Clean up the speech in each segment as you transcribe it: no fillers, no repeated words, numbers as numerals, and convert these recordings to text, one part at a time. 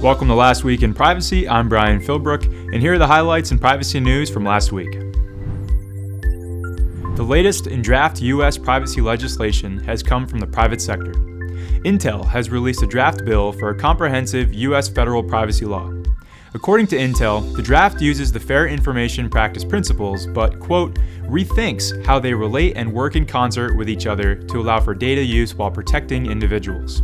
Welcome to Last Week in Privacy. I'm Brian Philbrook, and here are the highlights in privacy news from last week. The latest in draft U.S. privacy legislation has come from the private sector. Intel has released a draft bill for a comprehensive U.S. federal privacy law. According to Intel, the draft uses the Fair Information Practice principles, but, quote, rethinks how they relate and work in concert with each other to allow for data use while protecting individuals.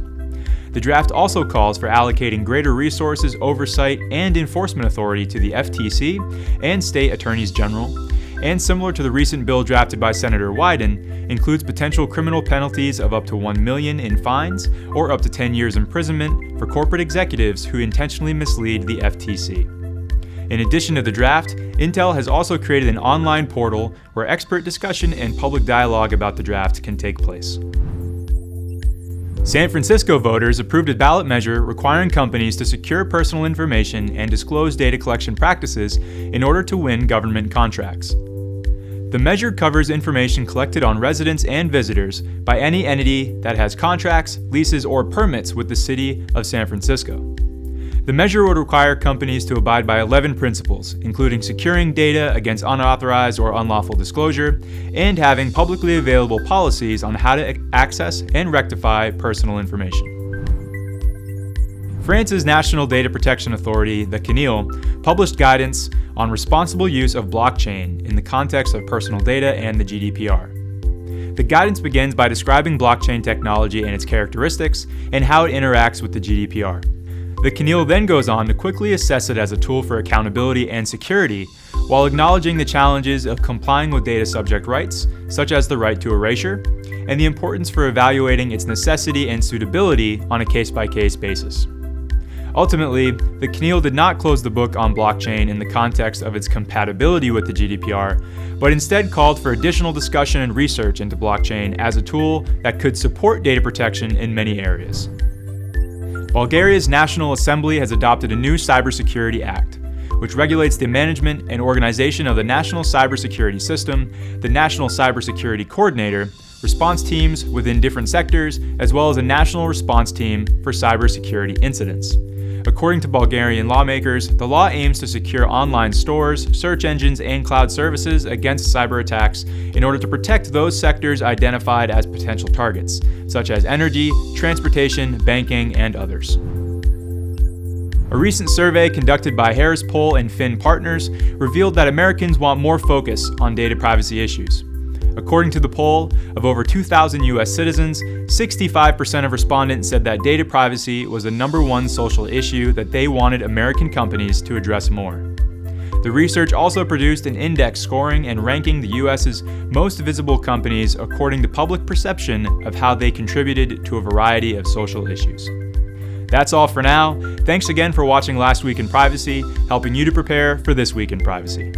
The draft also calls for allocating greater resources, oversight, and enforcement authority to the FTC and state attorneys general, and similar to the recent bill drafted by Senator Wyden, includes potential criminal penalties of up to $1 million in fines or up to 10 years imprisonment for corporate executives who intentionally mislead the FTC. In addition to the draft, Intel has also created an online portal where expert discussion and public dialogue about the draft can take place. San Francisco voters approved a ballot measure requiring companies to secure personal information and disclose data collection practices in order to win government contracts. The measure covers information collected on residents and visitors by any entity that has contracts, leases, or permits with the city of San Francisco. The measure would require companies to abide by 11 principles, including securing data against unauthorized or unlawful disclosure, and having publicly available policies on how to access and rectify personal information. France's National Data Protection Authority, the CNIL, published guidance on responsible use of blockchain in the context of personal data and the GDPR. The guidance begins by describing blockchain technology and its characteristics and how it interacts with the GDPR. The CNIL then goes on to quickly assess it as a tool for accountability and security, while acknowledging the challenges of complying with data subject rights, such as the right to erasure, and the importance for evaluating its necessity and suitability on a case-by-case basis. Ultimately, the CNIL did not close the book on blockchain in the context of its compatibility with the GDPR, but instead called for additional discussion and research into blockchain as a tool that could support data protection in many areas. Bulgaria's National Assembly has adopted a new Cybersecurity Act, which regulates the management and organization of the national cybersecurity system, the National Cybersecurity Coordinator, response teams within different sectors, as well as a national response team for cybersecurity incidents. According to Bulgarian lawmakers, the law aims to secure online stores, search engines, and cloud services against cyber attacks in order to protect those sectors identified as potential targets, such as energy, transportation, banking, and others. A recent survey conducted by Harris Poll and Finn Partners revealed that Americans want more focus on data privacy issues. According to the poll, of over 2,000 U.S. citizens, 65% of respondents said that data privacy was the number one social issue that they wanted American companies to address more. The research also produced an index scoring and ranking the U.S.'s most visible companies according to public perception of how they contributed to a variety of social issues. That's all for now. Thanks again for watching Last Week in Privacy, helping you to prepare for This Week in Privacy.